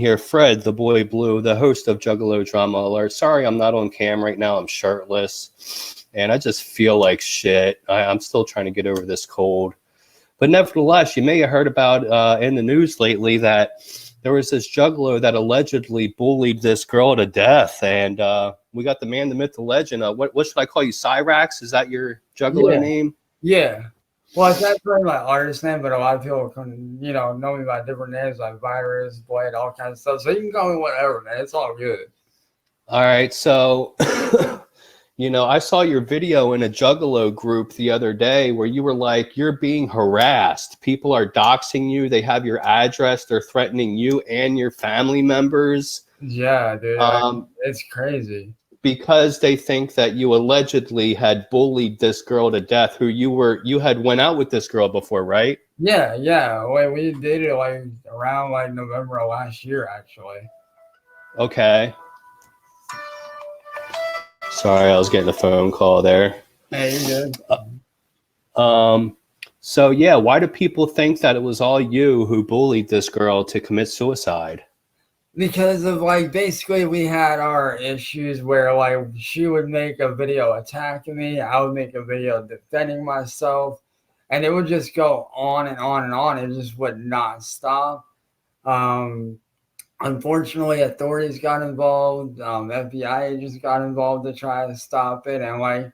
here, Fred, the boy blue, the host of Juggalo Drama Alert. Sorry, I'm not on cam right now. I'm shirtless, and I just feel like shit. I'm still trying to get over this cold. But nevertheless, you may have heard about in the news lately that there was this juggalo that allegedly bullied this girl to death. And we got the man, the myth, the legend. What should I call you? Cyraxx? Is that your juggalo name? Yeah. Well, it's actually my artist name, but a lot of people can, know me by different names like Virus, Blade, all kinds of stuff. So you can call me whatever, man. It's all good. All right. So, I saw your video in a Juggalo group the other day where you were like, you're being harassed. People are doxing you. They have your address. They're threatening you and your family members. Yeah, dude. It's crazy. Because they think that you allegedly had bullied this girl to death who you had went out with this girl before, right? Yeah. Wait, we dated around November of last year, actually. Okay. Sorry, I was getting a phone call there. Hey, you good? So yeah, why do people think that it was all you who bullied this girl to commit suicide? Because of basically we had our issues where she would make a video attacking me, I would make a video defending myself, and it would just go on and on and on. It just would not stop. Unfortunately, authorities got involved, FBI agents got involved to try to stop it, and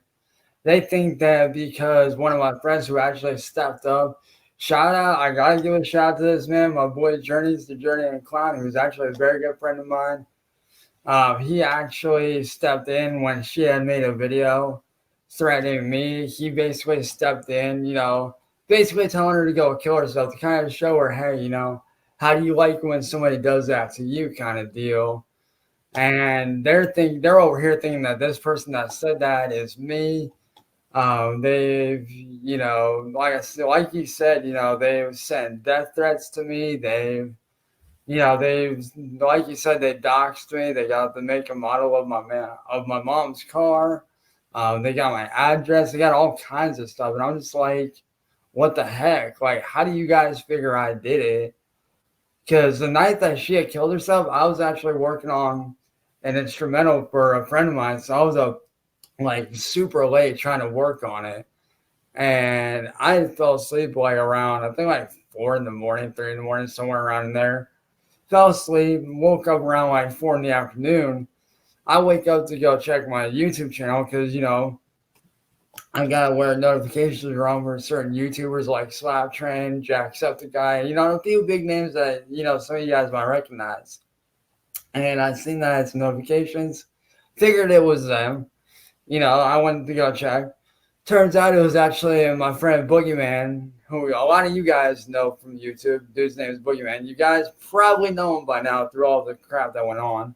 they think that because one of my friends who actually stepped up. Shout out, I gotta give a shout out to this man, my boy Journey's the Journey and Clown, who's actually a very good friend of mine. He actually stepped in when she had made a video threatening me. He basically stepped in, basically telling her to go kill herself to kind of show her, hey, how do you like when somebody does that to you kind of deal. And they're over here thinking that this person that said that is me. They've, like you said, they've sent death threats to me. They've, like you said, they doxed me. They got the make and model of my mom's car. They got my address. They got all kinds of stuff. And I'm just like, what the heck? How do you guys figure I did it? Because the night that she had killed herself, I was actually working on an instrumental for a friend of mine. So I was up super late trying to work on it, and I fell asleep around I think 4 in the morning, 3 in the morning, somewhere around in there. Fell asleep, woke up around 4 in the afternoon. I wake up to go check my YouTube channel because I gotta wear notifications around for certain YouTubers like Slap Train, Jacksepticeye, a few big names that some of you guys might recognize. And I seen that as notifications, figured it was them. I went to go check. Turns out it was actually my friend Boogeyman, who a lot of you guys know from YouTube. Dude's name is Boogeyman. You guys probably know him by now through all the crap that went on.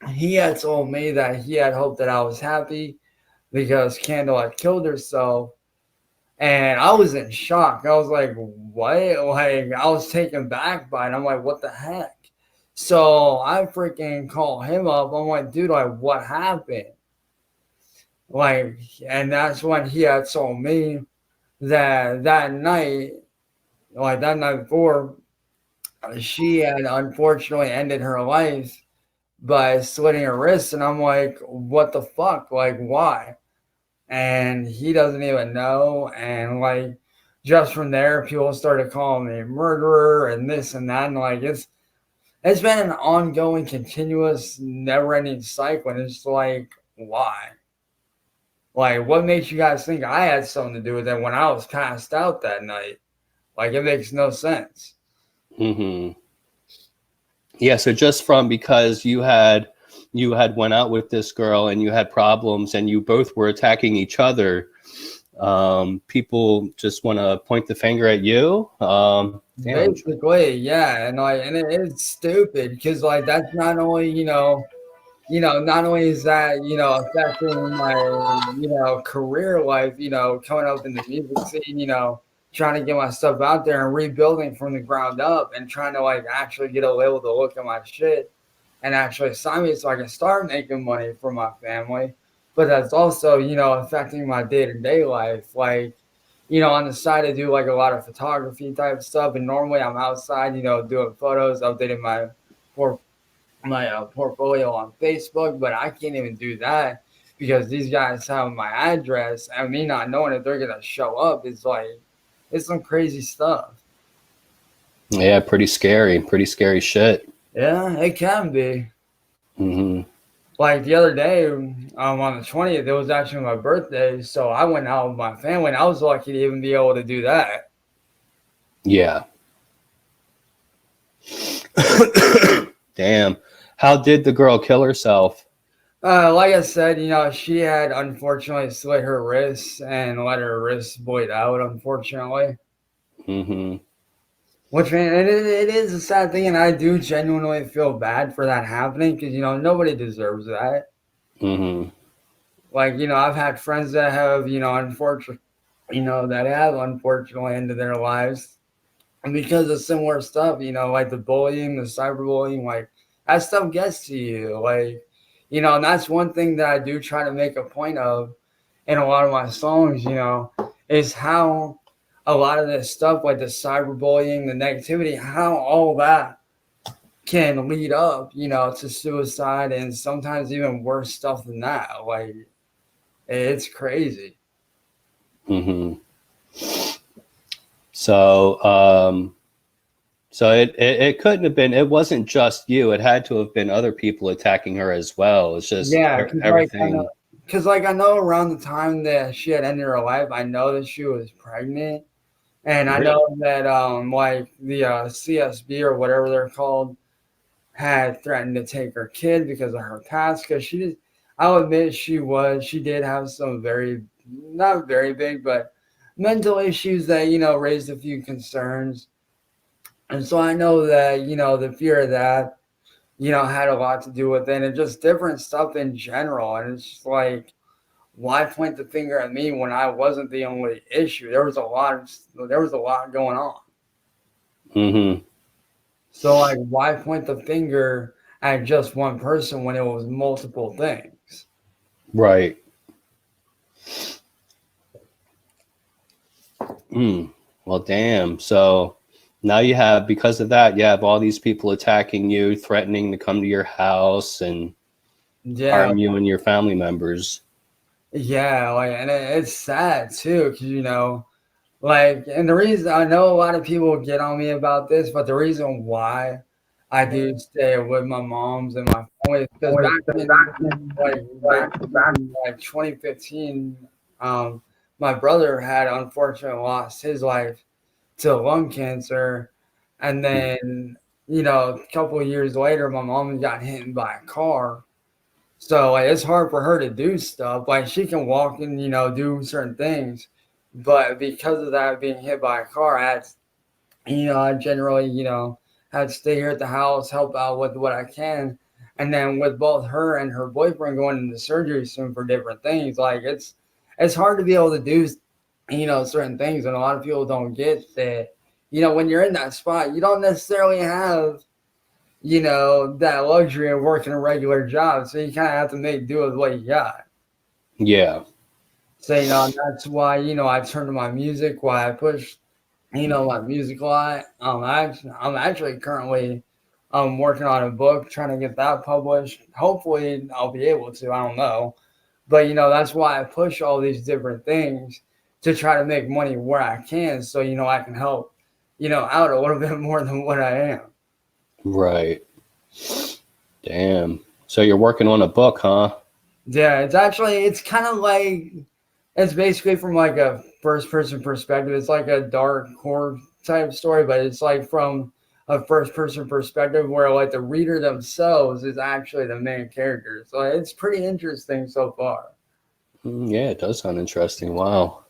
He had told me that he had hoped that I was happy because Kendall had killed herself. And I was in shock. I was like, what? I was taken back by it. I'm like, what the heck? So I freaking call him up. I'm like, dude, what happened? And that's when he had told me that night before, she had unfortunately ended her life by slitting her wrists. And I'm like, what the fuck? Why? And he doesn't even know. And just from there, people started calling me a murderer and this and that. And it's been an ongoing, continuous, never-ending cycle. And it's why? What makes you guys think I had something to do with it when I was passed out that night? It makes no sense. Mm-hmm. Yeah, so just because you had went out with this girl and you had problems and you both were attacking each other, people just want to point the finger at you. Basically, yeah, and it's stupid because that's not only not only is that affecting my career life, coming up in the music scene, trying to get my stuff out there and rebuilding from the ground up and trying to actually get a label to look at my shit and actually sign me so I can start making money for my family. But that's also affecting my day-to-day life. on the side I do like a lot of photography type stuff, and normally I'm outside, doing photos, updating my portfolio on Facebook, but I can't even do that because these guys have my address, and me not knowing if they're gonna show up is like it's some crazy stuff. Yeah, pretty scary shit. Yeah, it can be. Hmm. Like the other day, on the 20th, it was actually my birthday, so I went out with my family, and I was lucky to even be able to do that. Yeah. Damn. How did the girl kill herself? Like I said, she had unfortunately slit her wrists and let her wrists bleed out, unfortunately. Hmm. Which, man, it is a sad thing, and I do genuinely feel bad for that happening because, nobody deserves that. Hmm. Like, I've had friends that have, unfortunately, that have unfortunately ended their lives. And because of similar stuff, like the bullying, the cyberbullying, like that stuff gets to you. Like, and that's one thing that I do try to make a point of in a lot of my songs, is how a lot of this stuff, like the cyberbullying, the negativity, how all that can lead up, to suicide and sometimes even worse stuff than that. Like, it's crazy. Hmm. So, so it couldn't have been. It wasn't just you. It had to have been other people attacking her as well. It's just Yeah, everything. I know around the time that she had ended her life, I know that she was pregnant, and I Really? know that like the CSB or whatever they're called had threatened to take her kid because of her past. Because I'll admit she did have some very not very big, but mental issues that raised a few concerns, and so I know that the fear of that had a lot to do with it, and just different stuff in general. And it's just like, why point the finger at me when I wasn't the only issue? There was a lot going on. Hmm. So like, why point the finger at just one person when it was multiple things? Right. Mm. Well, damn. So now you have, because of that, you have all these people attacking you, threatening to come to your house and Yeah, harm you and your family members. yeah, like, and it's sad too, because like, and the reason I know a lot of people get on me about this, but the reason why I do stay with my moms and my family is because back in like 2015, um, my brother had unfortunately lost his life to lung cancer, and then a couple of years later, my mom got hit by a car. So like it's hard for her to do stuff. Like she can walk and do certain things, but because of that being hit by a car, I generally had to stay here at the house, help out with what I can, and then with both her and her boyfriend going into surgery soon for different things, like it's hard to be able to do certain things, and a lot of people don't get that. When you're in that spot, you don't necessarily have that luxury of working a regular job. So you kind of have to make do with what you got. Yeah. So, that's why, I turn to my music, why I push, my music a lot. I'm actually currently working on a book, trying to get that published. Hopefully I'll be able to, I don't know. But, that's why I push all these different things to try to make money where I can. So, I can help, out a little bit more than what I am. Right. Damn. So you're working on a book, huh? Yeah, it's kind of like, it's basically from like a first person perspective. It's like a dark horror type story, but it's like from a first person perspective where like the reader themselves is actually the main character. So it's pretty interesting so far. Yeah, it does sound interesting. Wow.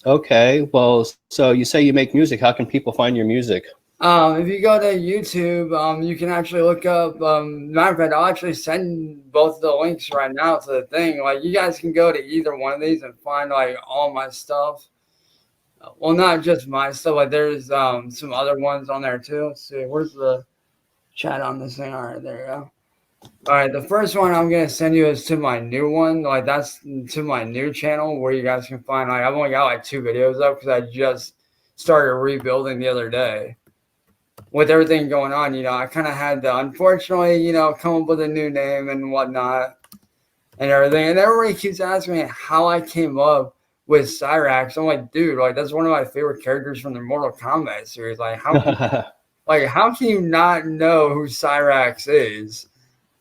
Okay. Well, so you say you make music. How can people find your music? If you go to YouTube, you can actually look up. Matter of fact, I'll actually send both the links right now to the thing. Like, you guys can go to either one of these and find like all my stuff. Well, not just my stuff. Like, there's some other ones on there too. Let's see, where's the chat on this thing? All right, there you go. All right, the first one I'm gonna send you is to my new one. Like that's to my new channel where you guys can find. Like I've only got like 2 videos up because I just started rebuilding the other day. With everything going on, I kind of had to, unfortunately, come up with a new name and whatnot and everything. And everybody keeps asking me how I came up with Cyraxx. I'm like, dude, like that's one of my favorite characters from the Mortal Kombat series. Like, how can you not know who Cyraxx is?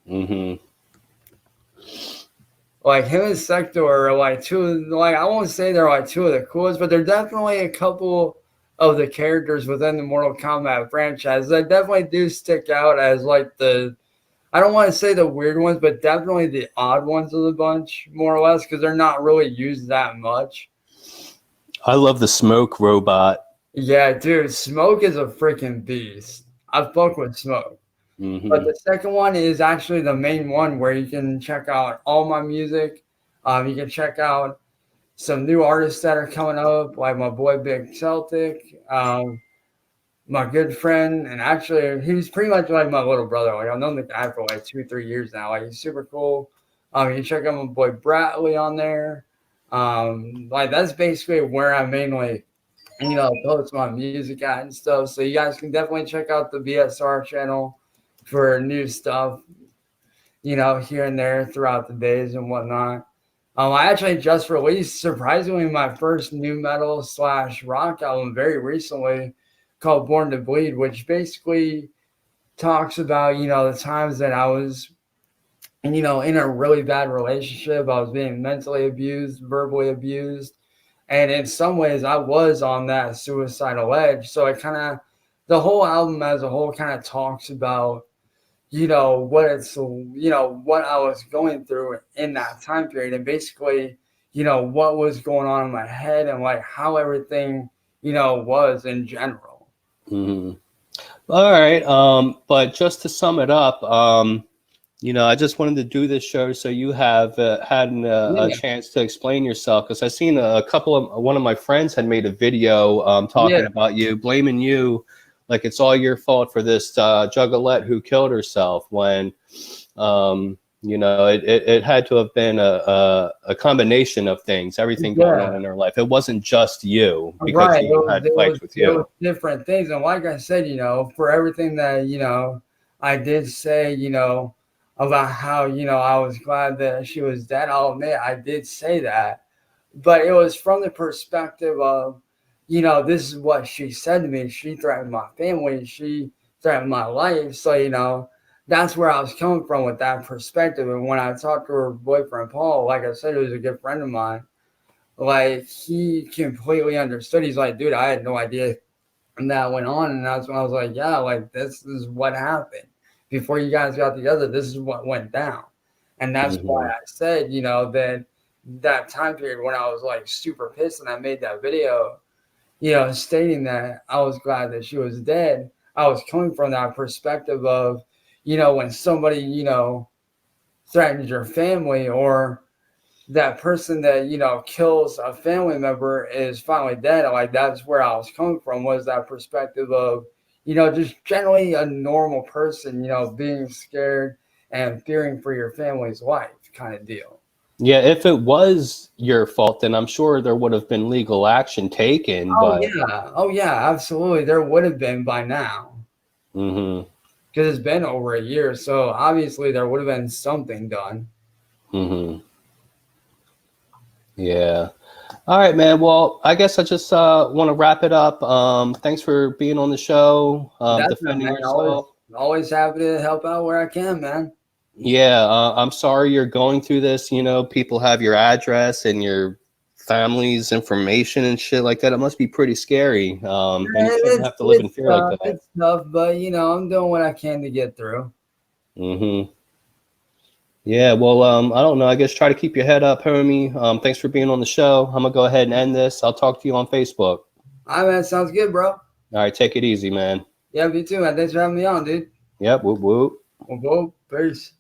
Mm-hmm. Like him and Sector are like I won't say they're like 2 of the coolest, but they're definitely a couple of the characters within the Mortal Kombat franchise that definitely do stick out as like I don't want to say the weird ones, but definitely the odd ones of the bunch, more or less, because they're not really used that much. I love the smoke robot. Yeah, dude, Smoke is a freaking beast. I fuck with Smoke. Mm-hmm. But the second one is actually the main one where you can check out all my music. You can check out some new artists that are coming up, like my boy Big Celtic, my good friend, and actually he's pretty much like my little brother. Like I've known the guy for like 2-3 years now. Like he's super cool. You can check out my boy Bratley on there. Like that's basically where I mainly, post my music at and stuff. So you guys can definitely check out the BSR channel for new stuff, here and there throughout the days and whatnot. I actually just released, surprisingly, my first new metal / rock album very recently called Born to Bleed, which basically talks about, the times that I was, in a really bad relationship. I was being mentally abused, verbally abused. And in some ways, I was on that suicidal edge. So the whole album as a whole kind of talks about, what I was going through in that time period, and basically, what was going on in my head and like how everything, was in general. Mm-hmm. All right. But just to sum it up, I just wanted to do this show so you have had a chance to explain yourself, because I seen one of my friends had made a video talking about you, blaming you like it's all your fault for this Juggalette who killed herself, when it had to have been a combination of things, everything going on in her life. It wasn't just you, because you had fights with you. It was different things. And like I said, for everything that, I did say, about how, I was glad that she was dead, I'll admit I did say that. But it was from the perspective of, this is what she said to me. She threatened my family. She threatened my life. So, that's where I was coming from with that perspective. And when I talked to her boyfriend, Paul, like I said, he was a good friend of mine. Like, he completely understood. He's like, dude, I had no idea that went on. And that's when I was like, yeah, like, this is what happened. Before you guys got together, this is what went down. And that's why I said, that time period when I was like super pissed and I made that video, stating that I was glad that she was dead. I was coming from that perspective of, when somebody, threatens your family, or that person that, kills a family member is finally dead. Like, that's where I was coming from, was that perspective of, just generally a normal person, being scared and fearing for your family's life kind of deal. Yeah, if it was your fault, then I'm sure there would have been legal action taken. Oh yeah, absolutely. There would have been by now. Mm-hmm. Because it's been over a year, so obviously there would have been something done. Mm-hmm. Yeah. All right, man. Well, I guess I just want to wrap it up. Thanks for being on the show, defending yourself. Always happy to help out where I can, man. Yeah, I'm sorry you're going through this. People have your address and your family's information and shit like that. It must be pretty scary. And you shouldn't have to live in fear like that. It's tough, but I'm doing what I can to get through. Mm-hmm. Yeah, well, I don't know. I guess try to keep your head up, homie. Thanks for being on the show. I'm gonna go ahead and end this. I'll talk to you on Facebook. All right, man. Sounds good, bro. All right, take it easy, man. Yeah, you too, man. Thanks for having me on, dude. Yep, whoop, whoop. Whoop, whoop. Peace.